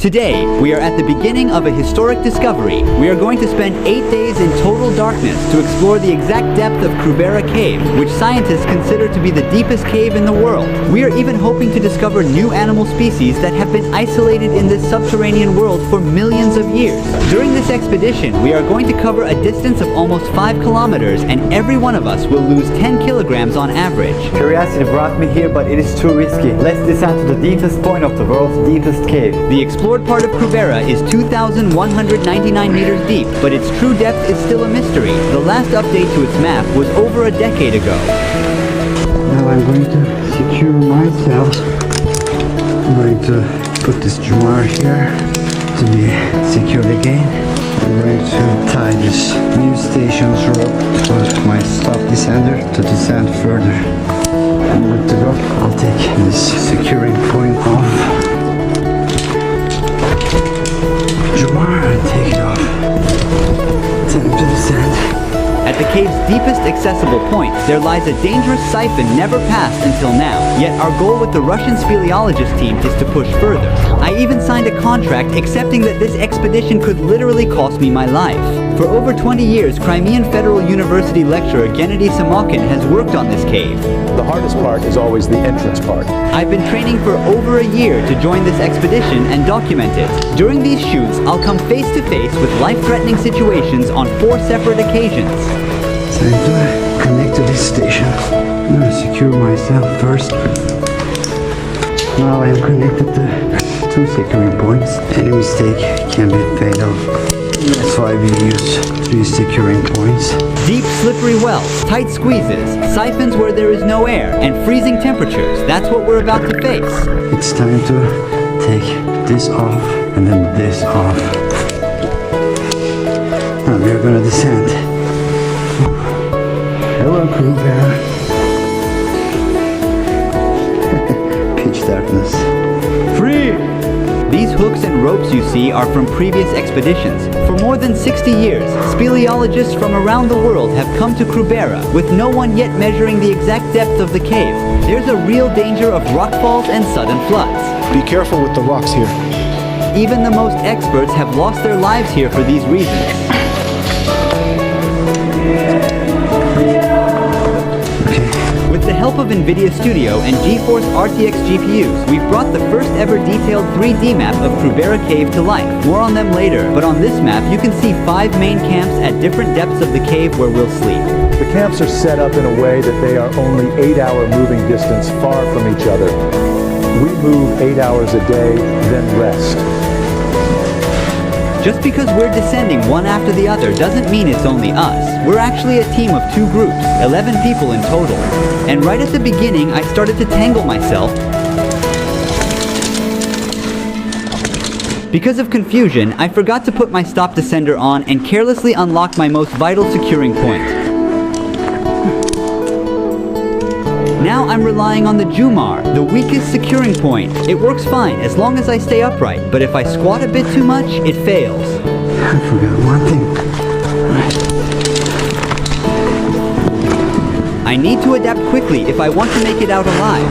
Today, we are at the beginning of a historic discovery. We are going to spend 8 days in total darkness to explore the exact depth of Krubera Cave, which scientists consider to be the deepest cave in the world. We are even hoping to discover new animal species that have been isolated in this subterranean world for millions of years. During this expedition, we are going to cover a distance of almost 5 kilometers, and every one of us will lose 10 kilograms on average. Curiosity brought me here, but it is too risky. Let's descend to the deepest point of the world's deepest cave. The explored part of Krubera is 2,199 meters deep, but its true depth is still a mystery. The last update to its map was over a decade ago. Now I'm going to secure myself. I'm going to put this jar here to be secured again. I'm going to tie this new station's rope to my stop descender to descend further. I'm good to go. I'll take this securing point off. Jar and take it off. Time to descend. At the cave's deepest accessible point, there lies a dangerous siphon never passed until now. Yet our goal with the Russian speleologist team is to push further. I even signed a contract accepting that this expedition could literally cost me my life. For over 20 years, Crimean Federal University lecturer Gennady Samokin has worked on this cave. The hardest part is always the entrance part. I've been training for over a year to join this expedition and document it. During these shoots, I'll come face to face with life-threatening situations on 4 separate occasions. Time to connect to this station. I'm gonna secure myself first. Now I am connected to 2 securing points. Any mistake can be fatal. That's why we use 3 securing points. Deep, slippery wells, tight squeezes, siphons where there is no air, and freezing temperatures. That's what we're about to face. It's time to take this off and then this off. Now we're gonna descend. Hello, Krubera. Pitch darkness. Free! These hooks and ropes you see are from previous expeditions. For more than 60 years, speleologists from around the world have come to Krubera, with no one yet measuring the exact depth of the cave. There's a real danger of rockfalls and sudden floods. Be careful with the rocks here. Even the most experts have lost their lives here for these reasons. With the help of NVIDIA Studio and GeForce RTX GPUs, we've brought the first ever detailed 3D map of Krubera Cave to life. More on them later, but on this map you can see 5 main camps at different depths of the cave where we'll sleep. The camps are set up in a way that they are only 8-hour moving distance far from each other. We move 8 hours a day, then rest. Just because we're descending one after the other doesn't mean it's only us. We're actually a team of 2 groups, 11 people in total. And right at the beginning, I started to tangle myself. Because of confusion, I forgot to put my stop descender on and carelessly unlocked my most vital securing point. Now I'm relying on the Jumar, the weakest securing point. It works fine as long as I stay upright, but if I squat a bit too much, it fails. I forgot one thing. I need to adapt quickly if I want to make it out alive.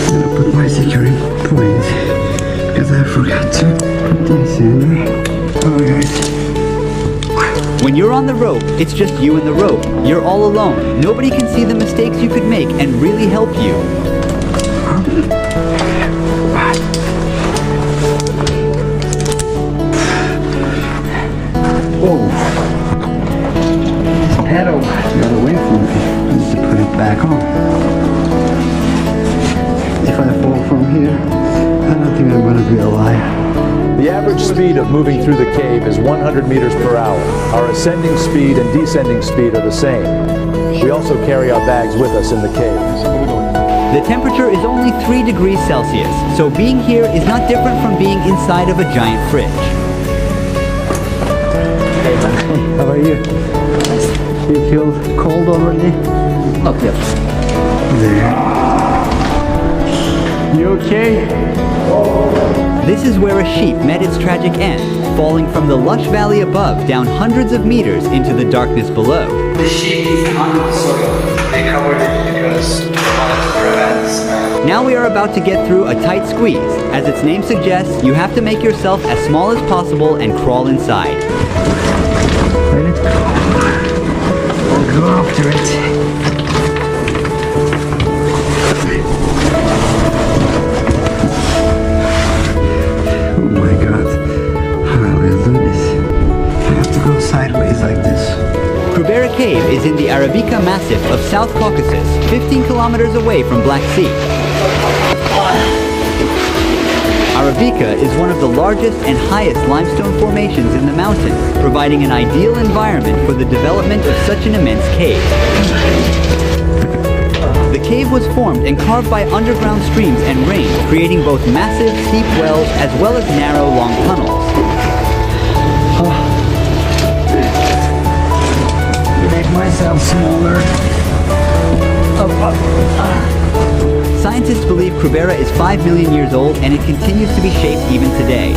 I'm gonna put my securing point because I forgot to put this in. Alright. When you're on the rope, it's just you and the rope. You're all alone. Nobody can see the mistakes you could make and really help you. Whoa. This pedal got away from me. I need to put it back on. If I fall from here, I don't think I'm gonna be alive. The average speed of moving through the cave is 100 meters per hour. Our ascending speed and descending speed are the same. We also carry our bags with us in the cave. The temperature is only 3 degrees Celsius, so being here is not different from being inside of a giant fridge. Hey man, how are you? You feel cold already? Not yet. There. You okay? This is where a sheep met its tragic end, falling from the lush valley above down hundreds of meters into the darkness below. The sheep is under the soil. They covered it because they wanted to prevent Now we are about to get through a tight squeeze. As its name suggests, you have to make yourself as small as possible and crawl inside. Let it go. I'll go after it. Oh my god. I will do this. I have to go sideways like this. Krubera Cave is in the Arabica Massif of South Caucasus, 15 kilometers away from Black Sea. Arabica is one of the largest and highest limestone formations in the mountain, providing an ideal environment for the development of such an immense cave. The cave was formed and carved by underground streams and rain, creating both massive, steep wells as well as narrow, long tunnels. Make myself smaller. Scientists believe Krubera is 5 million years old and it continues to be shaped even today.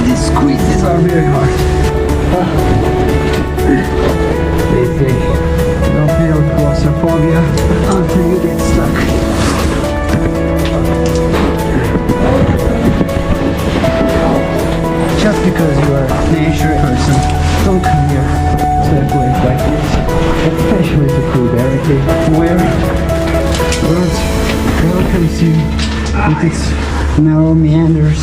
These squeezes are very hard. They say don't feel claustrophobia until you get stuck. Just because you are a nature person, don't come here to a place like this, especially to Krubera Cave, where Earth welcomes you with its narrow meanders.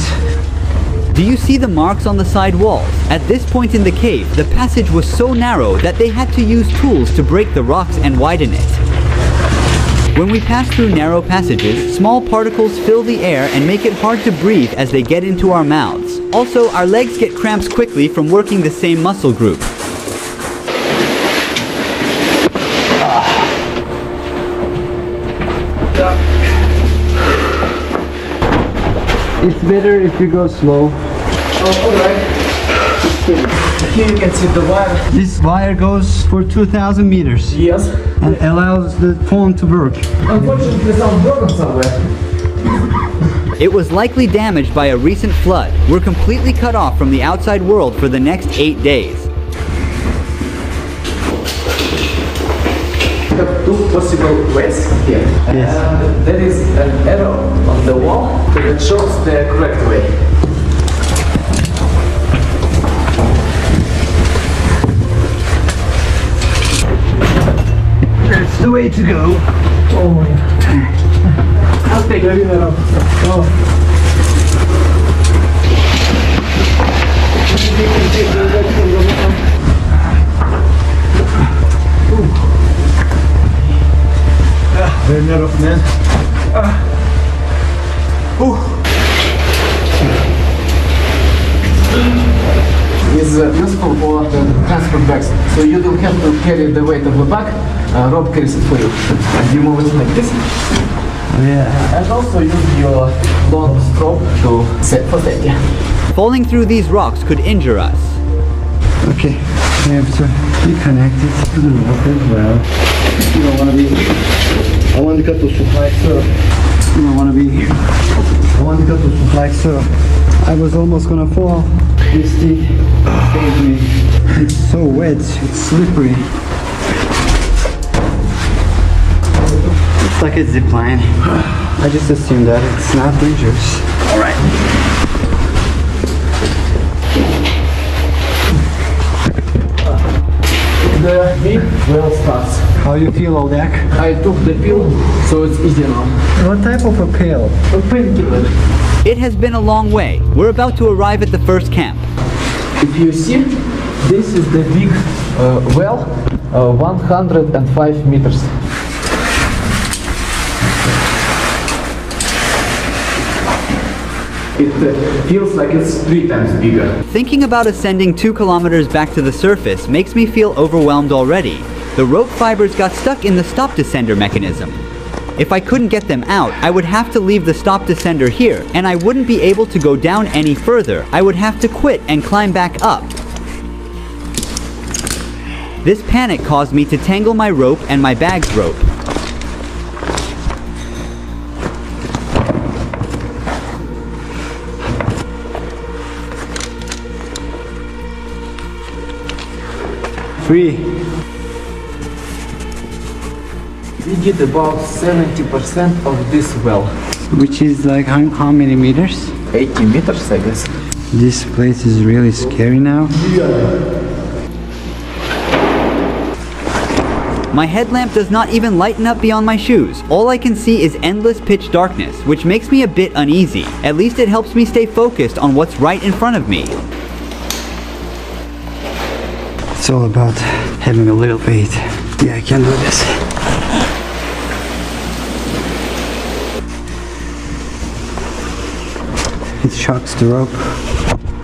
Do you see the marks on the side walls? At this point in the cave, the passage was so narrow that they had to use tools to break the rocks and widen it. When we pass through narrow passages, small particles fill the air and make it hard to breathe as they get into our mouths. Also, our legs get cramps quickly from working the same muscle group. It's better if you go slow. Oh, alright. Here you can see the wire. This wire goes for 2000 meters Yes. and allows the phone to work. Unfortunately, some broken somewhere. It was likely damaged by a recent flood. We're completely cut off from the outside world for the next 8 days. We have two possible ways here. Yes. There is an arrow on the wall that shows the correct way. That's the way to go. Oh my god. I'll take the arrow. Oh. Very narrow, man. Is useful for the transport bags, so you don't have to carry the weight of the bag. Rope carries it for you. And you move it like this. Yeah. And also use your long stroke to set for safety. Falling through these rocks could injure us. Okay. We have to be connected to the rope as well. You don't want to be. I want to go to supply so. You don't want to be. I want to go to supply so. I was almost gonna fall. This thing saved me. It's so wet. It's slippery. It's like a zip line. I just assumed that it's not dangerous. All right. The big well starts. How you feel, Odak? I took the pill, so it's easy now. What type of a pill? A painkiller. It has been a long way. We're about to arrive at the first camp. If you see, this is the big well, 105 meters. It feels like it's 3 times bigger. Thinking about ascending 2 kilometers back to the surface makes me feel overwhelmed already. The rope fibers got stuck in the stop descender mechanism. If I couldn't get them out, I would have to leave the stop descender here, and I wouldn't be able to go down any further. I would have to quit and climb back up. This panic caused me to tangle my rope and my bag's rope. 3. We did about 70% of this well. Which is like how many meters? 80 meters, I guess. This place is really scary now. My headlamp does not even lighten up beyond my shoes. All I can see is endless pitch darkness, which makes me a bit uneasy. At least it helps me stay focused on what's right in front of me. It's all about having a little faith. Yeah, I can do this. It shocks the rope.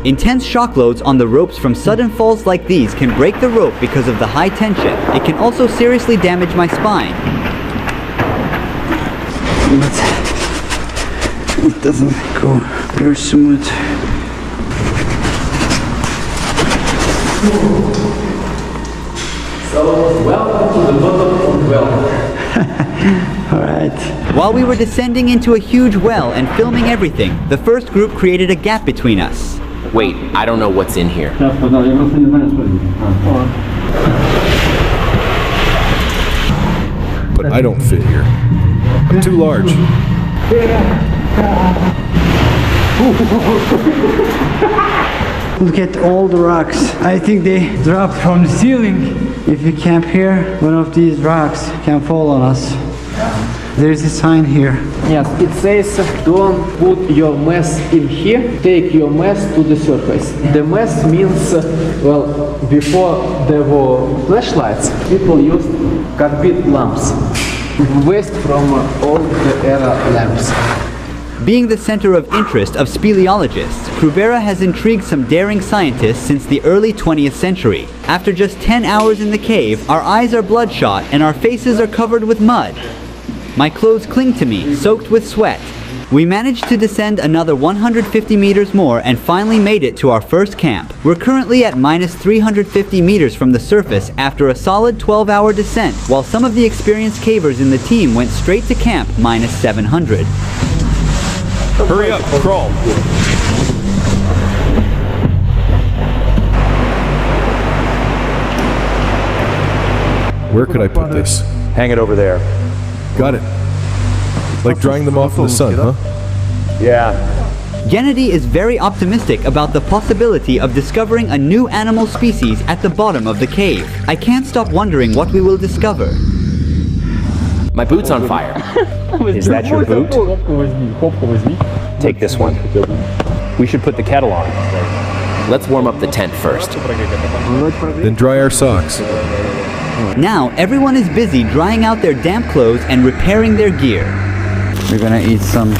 Intense shock loads on the ropes from sudden falls like these can break the rope because of the high tension. It can also seriously damage my spine. But it doesn't go very smooth. So, welcome to the bottom of the well. Alright. While we were descending into a huge well and filming everything, the first group created a gap between us. Wait, I don't know what's in here. But I don't fit here. I'm too large. Look at all the rocks. I think they dropped from the ceiling. If you camp here, one of these rocks can fall on us. There's a sign here. Yes, it says don't put your mess in here, take your mess to the surface. The mess means, well, before there were flashlights, people used carbide lamps. Waste from old era lamps. Being the center of interest of speleologists, Krubera has intrigued some daring scientists since the early 20th century. After just 10 hours in the cave, our eyes are bloodshot and our faces are covered with mud. My clothes cling to me, soaked with sweat. We managed to descend another 150 meters more and finally made it to our first camp. We're currently at minus 350 meters from the surface after a solid 12-hour descent, while some of the experienced cavers in the team went straight to camp minus 700. Hurry up, crawl. Where could I put this? Hang it over there. Got it. Like drying them off in the sun, huh? Yeah. Gennady is very optimistic about the possibility of discovering a new animal species at the bottom of the cave. I can't stop wondering what we will discover. My boot's on fire. Is that your boot? Take this one. We should put the kettle on. Let's warm up the tent first. Then dry our socks. Now, everyone is busy drying out their damp clothes and repairing their gear. We're gonna eat some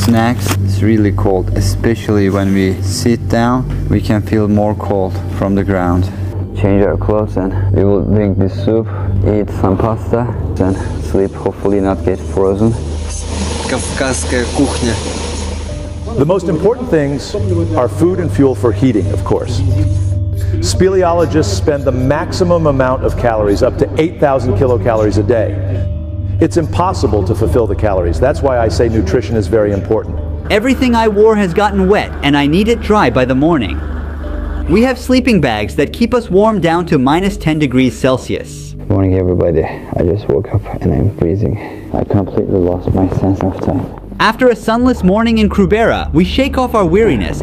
snacks. It's really cold, especially when we sit down. We can feel more cold from the ground. Change our clothes and we will drink this soup, eat some pasta, and sleep, hopefully not get frozen. Кавказская кухня. The most important things are food and fuel for heating, of course. Speleologists spend the maximum amount of calories, up to 8,000 kilocalories a day. It's impossible to fulfill the calories. That's why I say nutrition is very important. Everything I wore has gotten wet and I need it dry by the morning. We have sleeping bags that keep us warm down to minus 10 degrees Celsius. Good morning, everybody. I just woke up and I'm freezing. I completely lost my sense of time. After a sunless morning in Krubera, we shake off our weariness.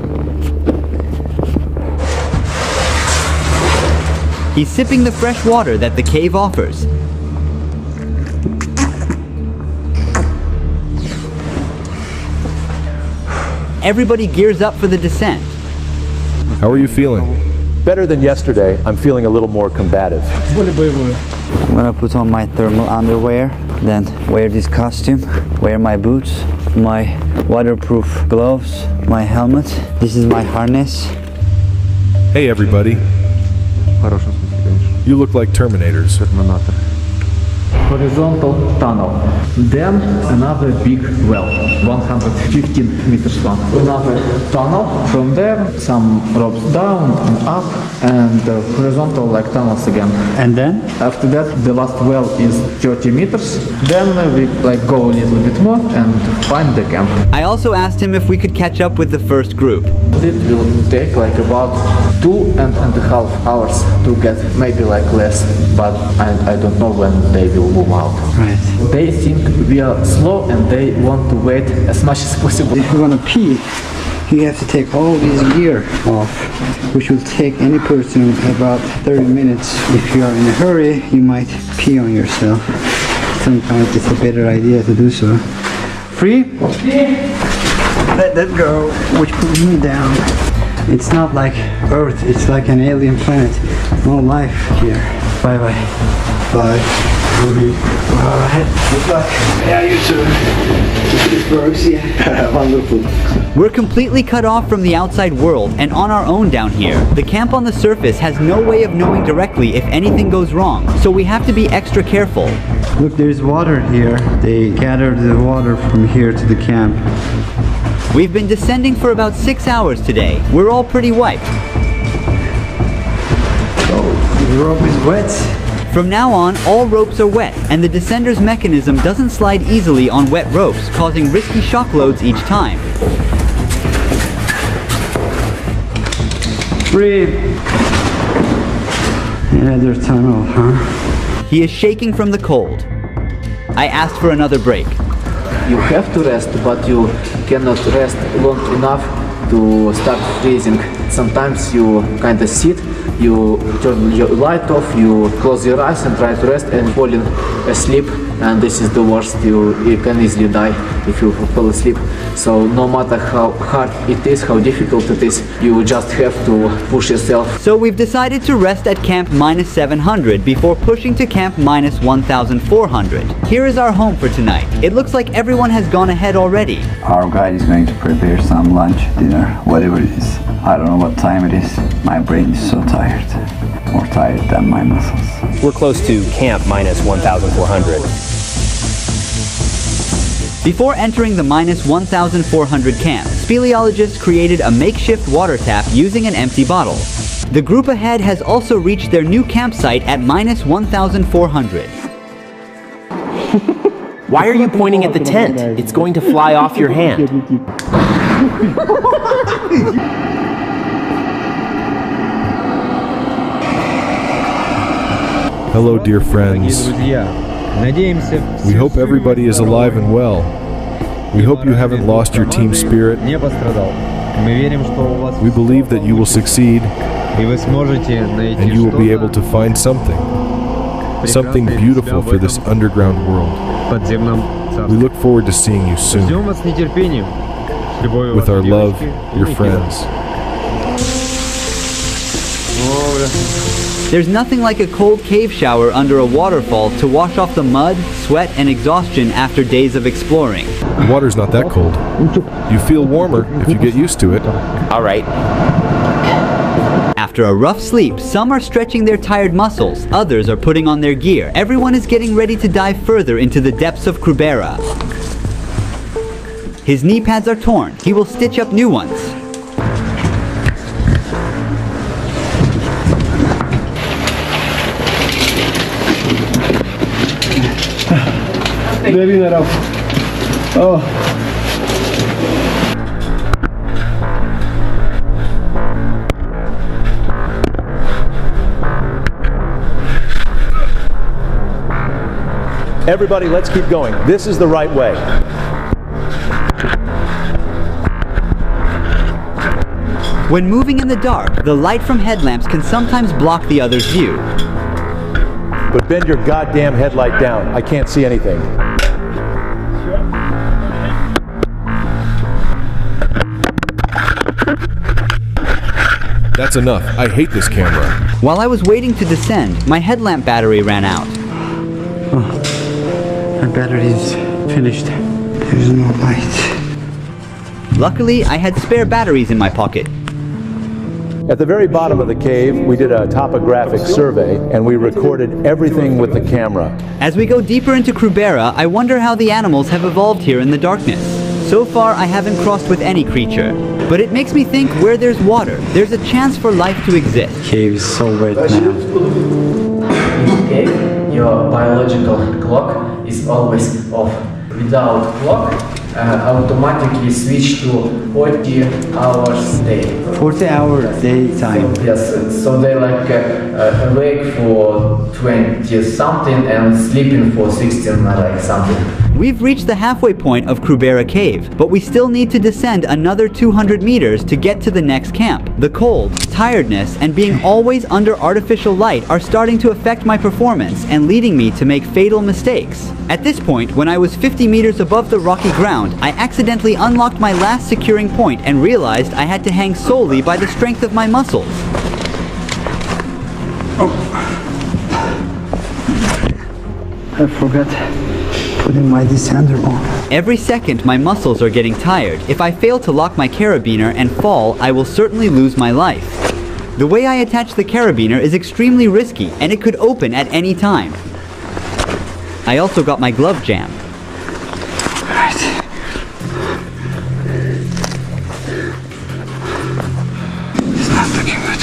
He's sipping the fresh water that the cave offers. Everybody gears up for the descent. How are you feeling? Better than yesterday. I'm feeling a little more combative. I'm gonna put on my thermal underwear, then wear this costume, wear my boots, my waterproof gloves, my helmet. This is my harness. Hey everybody. You look like Terminators. horizontal tunnel. Then another big well, 115 meters long. Another tunnel. From there, some ropes down and up, and horizontal like tunnels again. And then? After that, the last well is 30 meters. Then we like go a little bit more and find the camp. I also asked him if we could catch up with the first group. It will take like about 2.5 hours to get, maybe like less, but I don't know when they will move out. Right. They think we are slow and they want to wait as much as possible. If you want to pee, you have to take all this gear off, which will take any person about 30 minutes. If you are in a hurry, you might pee on yourself. Sometimes it's a better idea to do so. Free? Let that go, which pulls me down. It's not like Earth, it's like an alien planet. No life here. Bye bye. Bye. Alright, good luck. Yeah, you too. This works, yeah. Wonderful. We're completely cut off from the outside world and on our own down here. The camp on the surface has no way of knowing directly if anything goes wrong, so we have to be extra careful. Look, there's water here. They gathered the water from here to the camp. We've been descending for about 6 hours today. We're all pretty wiped. Oh, the rope is wet. From now on, all ropes are wet, and the descender's mechanism doesn't slide easily on wet ropes, causing risky shock loads each time. Free. Another tunnel, huh? He is shaking from the cold. I asked for another break. You have to rest, but you cannot rest long enough to start freezing. Sometimes you kind of sit, you turn your light off, you close your eyes and try to rest and falling asleep, and this is the worst. You can easily die if you fall asleep. So no matter how hard it is, how difficult it is, you just have to push yourself. So we've decided to rest at camp -700 before pushing to camp -1400. Here is our home for tonight. It looks like everyone has gone ahead already. Our guide is going to prepare some lunch, dinner, whatever it is. I don't know what time it is. My brain is so tired. More tired than my muscles. We're close to camp -1400. Before entering the -1400 camp, speleologists created a makeshift water tap using an empty bottle. The group ahead has also reached their new campsite at -1400. Why are you pointing at the tent? It's going to fly off your hand. Hello, dear friends. We hope everybody is alive and well. We hope you haven't lost your team spirit. We believe that you will succeed and you will be able to find something beautiful for this underground world. We look forward to seeing you soon. With our love, your friends. There's nothing like a cold cave shower under a waterfall to wash off the mud, sweat, and exhaustion after days of exploring. The water's not that cold. You feel warmer if you get used to it. All right. After a rough sleep, some are stretching their tired muscles, others are putting on their gear. Everyone is getting ready to dive further into the depths of Krubera. His knee pads are torn. He will stitch up new ones. Everybody, let's keep going. This is the right way. When moving in the dark, the light from headlamps can sometimes block the other's view. But bend your goddamn headlight down. I can't see anything. That's enough. I hate this camera. While I was waiting to descend, my headlamp battery ran out. My battery is finished. There's no light. Luckily, I had spare batteries in my pocket. At the very bottom of the cave, we did a topographic survey and we recorded everything with the camera. As we go deeper into Krubera, I wonder how the animals have evolved here in the darkness. So far, I haven't crossed with any creature, but it makes me think where there's water, there's a chance for life to exist. Cave is so wet now. In cave, your biological clock is always off. Without clock, automatically switch to 40 hours a day. 40 hours daytime. Yes, so they like awake for 20 something and sleeping for 16 like something. We've reached the halfway point of Krubera Cave, but we still need to descend another 200 meters to get to the next camp. The cold, tiredness, and being always under artificial light are starting to affect my performance and leading me to make fatal mistakes. At this point, when I was 50 meters above the rocky ground, I accidentally unlocked my last securing point and realized I had to hang solely by the strength of my muscles. I forgot putting my descender on. Every second, my muscles are getting tired. If I fail to lock my carabiner and fall, I will certainly lose my life. The way I attach the carabiner is extremely risky, and it could open at any time. I also got my glove jammed. Alright. It's not looking good.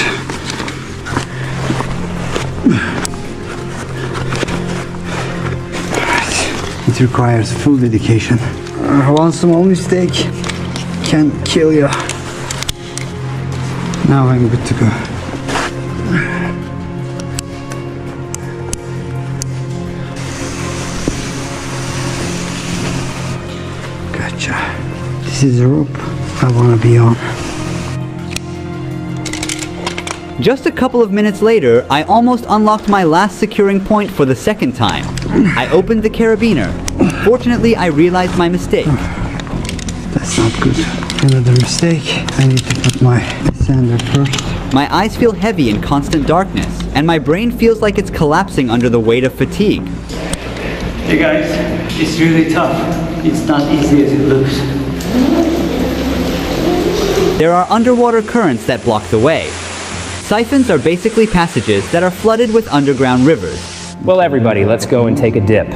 It requires full dedication. One small mistake can kill you. Now I'm good to go. Gotcha. This is the rope I want to be on. Just a couple of minutes later, I almost unlocked my last securing point for the second time. I opened the carabiner. Fortunately, I realized my mistake. That's not good. Another mistake. I need to put my descender first. My eyes feel heavy in constant darkness, and my brain feels like it's collapsing under the weight of fatigue. Hey guys, it's really tough. It's not easy as it looks. There are underwater currents that block the way. Siphons are basically passages that are flooded with underground rivers. Well, everybody, let's go and take a dip.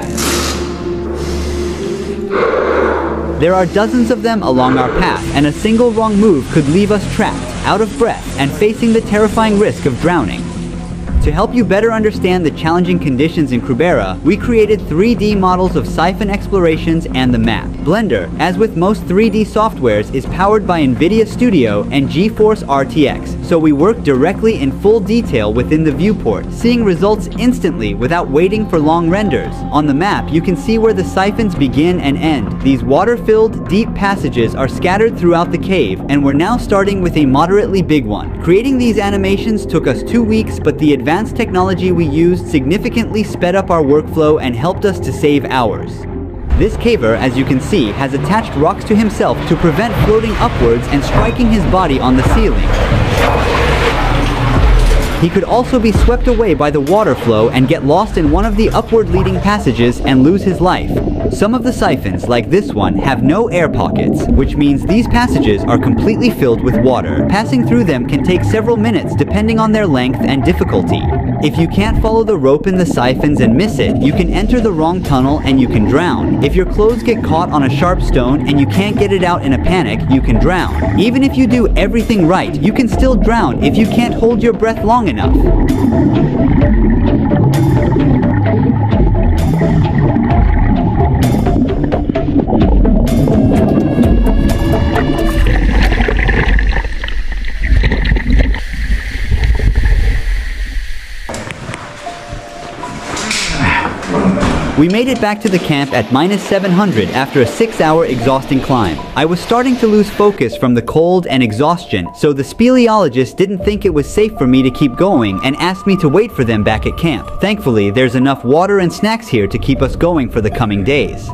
There are dozens of them along our path, and a single wrong move could leave us trapped, out of breath, and facing the terrifying risk of drowning. To help you better understand the challenging conditions in Krubera, we created 3D models of siphon explorations and the map. Blender, as with most 3D softwares, is powered by NVIDIA Studio and GeForce RTX, so we work directly in full detail within the viewport, seeing results instantly without waiting for long renders. On the map, you can see where the siphons begin and end. These water-filled, deep passages are scattered throughout the cave, and we're now starting with a moderately big one. Creating these animations took us 2 weeks, but the advanced technology we used significantly sped up our workflow and helped us to save hours. This caver, as you can see, has attached rocks to himself to prevent floating upwards and striking his body on the ceiling. He could also be swept away by the water flow and get lost in one of the upward leading passages and lose his life. Some of the siphons, like this one, have no air pockets, which means these passages are completely filled with water. Passing through them can take several minutes depending on their length and difficulty. If you can't follow the rope in the siphons and miss it, you can enter the wrong tunnel and you can drown. If your clothes get caught on a sharp stone and you can't get it out in a panic, you can drown. Even if you do everything right, you can still drown if you can't hold your breath long enough. We made it back to the camp at -700 after a 6-hour exhausting climb. I was starting to lose focus from the cold and exhaustion, so the speleologist didn't think it was safe for me to keep going and asked me to wait for them back at camp. Thankfully, there's enough water and snacks here to keep us going for the coming days.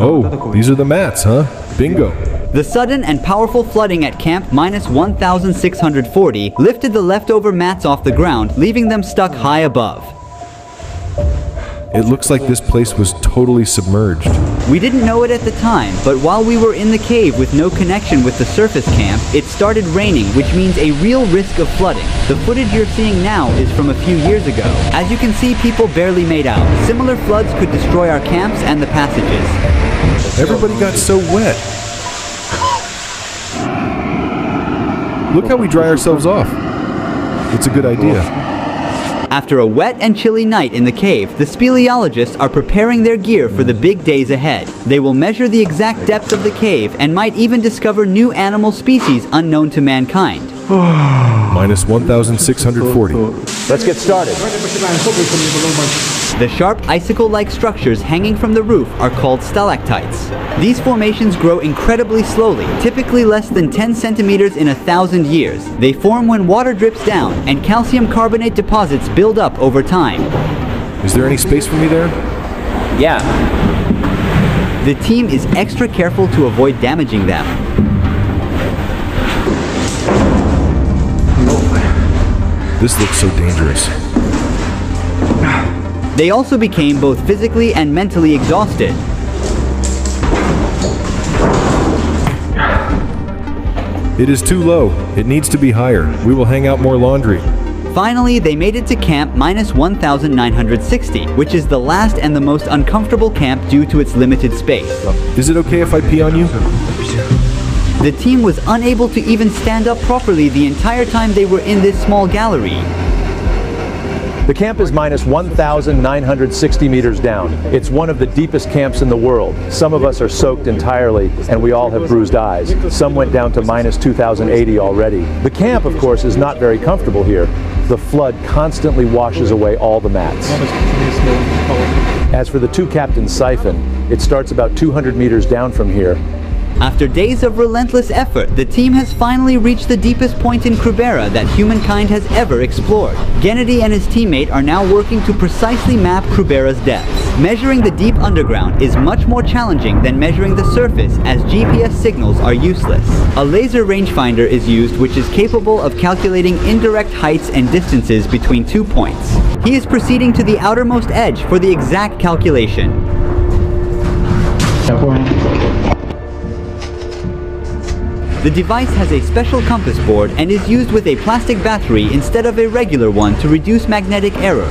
Oh, these are the mats, huh? Bingo. The sudden and powerful flooding at camp -1640 lifted the leftover mats off the ground, leaving them stuck high above. It looks like this place was totally submerged. We didn't know it at the time, but while we were in the cave with no connection with the surface camp, it started raining, which means a real risk of flooding. The footage you're seeing now is from a few years ago. As you can see, people barely made out. Similar floods could destroy our camps and the passages. Everybody got so wet. Look how we dry ourselves off. It's a good idea. After a wet and chilly night in the cave, the speleologists are preparing their gear for the big days ahead. They will measure the exact depth of the cave and might even discover new animal species unknown to mankind. Minus 1,640. Let's get started. The sharp icicle-like structures hanging from the roof are called stalactites. These formations grow incredibly slowly, typically less than 10 centimeters in 1,000 years. They form when water drips down and calcium carbonate deposits build up over time. Is there any space for me there? Yeah. The team is extra careful to avoid damaging them. This looks so dangerous. They also became both physically and mentally exhausted. It is too low. It needs to be higher. We will hang out more laundry. Finally, they made it to camp minus 1,960, which is the last and the most uncomfortable camp due to its limited space. Is it okay if I pee on you? The team was unable to even stand up properly the entire time they were in this small gallery. The camp is minus 1,960 meters down. It's one of the deepest camps in the world. Some of us are soaked entirely, and we all have bruised eyes. Some went down to minus 2,080 already. The camp, of course, is not very comfortable here. The flood constantly washes away all the mats. As for the two captains' siphon, it starts about 200 meters down from here. After days of relentless effort, the team has finally reached the deepest point in Krubera that humankind has ever explored. Gennady and his teammate are now working to precisely map Krubera's depths. Measuring the deep underground is much more challenging than measuring the surface, as GPS signals are useless. A laser rangefinder is used, which is capable of calculating indirect heights and distances between 2 points. He is proceeding to the outermost edge for the exact calculation. The device has a special compass board and is used with a plastic battery instead of a regular one to reduce magnetic errors.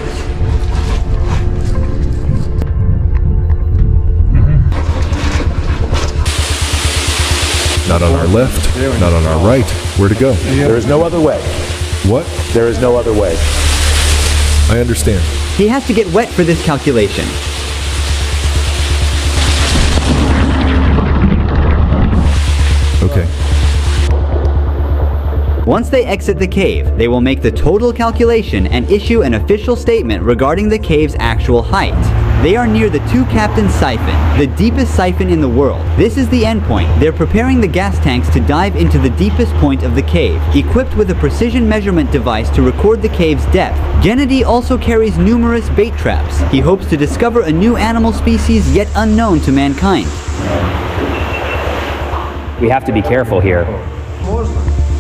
Not on our left, not on our right. Where to go? There is no other way. What? There is no other way. I understand. He has to get wet for this calculation. Okay. Once they exit the cave, they will make the total calculation and issue an official statement regarding the cave's actual height. They are near the two captains' siphon, the deepest siphon in the world. This is the endpoint. They're preparing the gas tanks to dive into the deepest point of the cave, equipped with a precision measurement device to record the cave's depth. Gennady also carries numerous bait traps. He hopes to discover a new animal species yet unknown to mankind. We have to be careful here.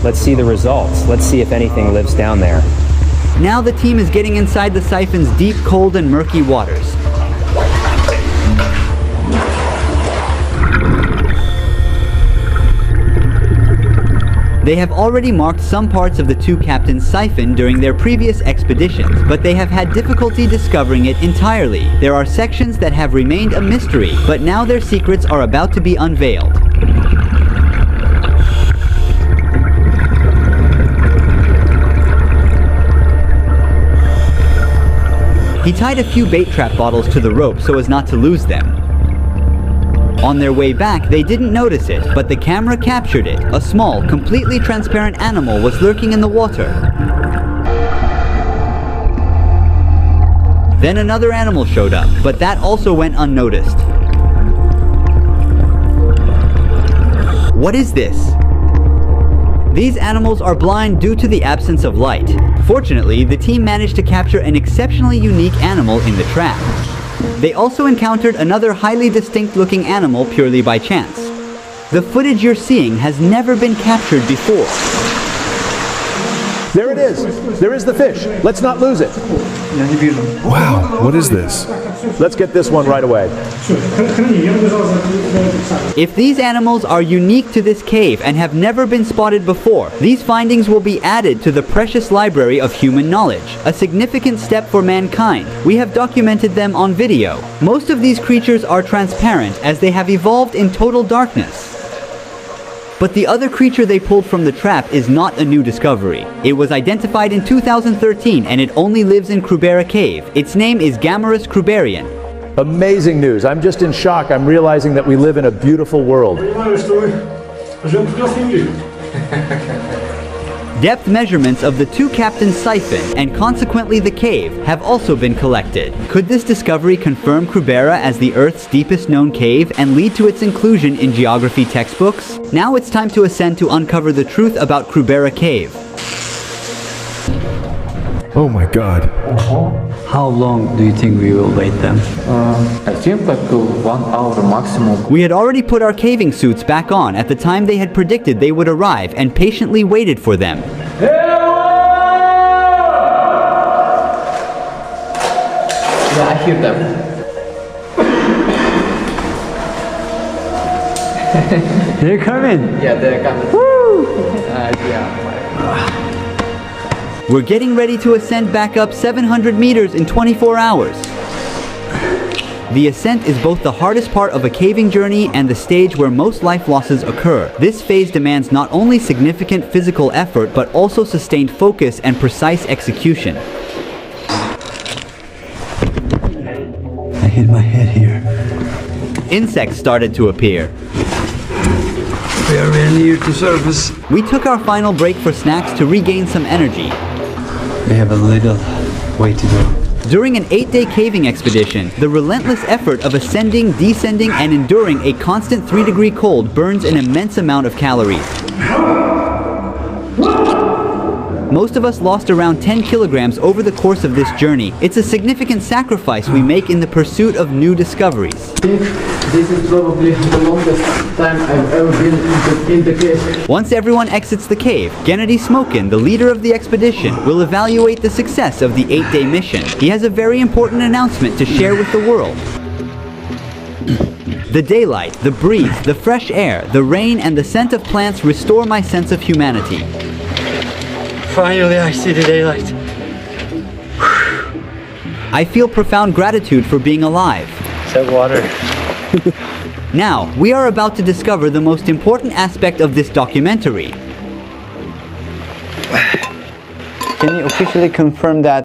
Let's see the results. Let's see if anything lives down there. Now the team is getting inside the siphon's deep, cold, and murky waters. They have already marked some parts of the two captains' siphon during their previous expeditions, but they have had difficulty discovering it entirely. There are sections that have remained a mystery, but now their secrets are about to be unveiled. He tied a few bait trap bottles to the rope so as not to lose them. On their way back, they didn't notice it, but the camera captured it. A small, completely transparent animal was lurking in the water. Then another animal showed up, but that also went unnoticed. What is this? These animals are blind due to the absence of light. Fortunately, the team managed to capture an exceptionally unique animal in the trap. They also encountered another highly distinct-looking animal purely by chance. The footage you're seeing has never been captured before. There it is. There is the fish. Let's not lose it. Wow, what is this? Let's get this one right away. If these animals are unique to this cave and have never been spotted before, these findings will be added to the precious library of human knowledge, a significant step for mankind. We have documented them on video. Most of these creatures are transparent as they have evolved in total darkness. But the other creature they pulled from the trap is not a new discovery. It was identified in 2013 and it only lives in Krubera Cave. Its name is Gammarus kruberian. Amazing news. I'm just in shock. I'm realizing that we live in a beautiful world. Depth measurements of the two captains' siphon and consequently the cave have also been collected. Could this discovery confirm Krubera as the Earth's deepest known cave and lead to its inclusion in geography textbooks? Now it's time to ascend to uncover the truth about Krubera Cave. Oh my God. How long do you think we will wait them? I think like 1 hour maximum. We had already put our caving suits back on at the time they had predicted they would arrive and patiently waited for them. Yeah, I hear them. They're coming! Yeah, they're coming. Woo! Yeah. We're getting ready to ascend back up 700 meters in 24 hours. The ascent is both the hardest part of a caving journey and the stage where most life losses occur. This phase demands not only significant physical effort but also sustained focus and precise execution. I hit my head here. Insects started to appear. We are very near to surface. We took our final break for snacks to regain some energy. We have a little way to go. During an 8-day caving expedition, the relentless effort of ascending, descending, and enduring a constant 3-degree cold burns an immense amount of calories. Most of us lost around 10 kilograms over the course of this journey. It's a significant sacrifice we make in the pursuit of new discoveries. I think this is probably the longest time I've ever been in the cave. Once everyone exits the cave, Gennady Smokin, the leader of the expedition, will evaluate the success of the 8-day mission. He has a very important announcement to share with the world. The daylight, the breeze, the fresh air, the rain, and the scent of plants restore my sense of humanity. Finally, I see the daylight. I feel profound gratitude for being alive. That water. Now, we are about to discover the most important aspect of this documentary. Can you officially confirm that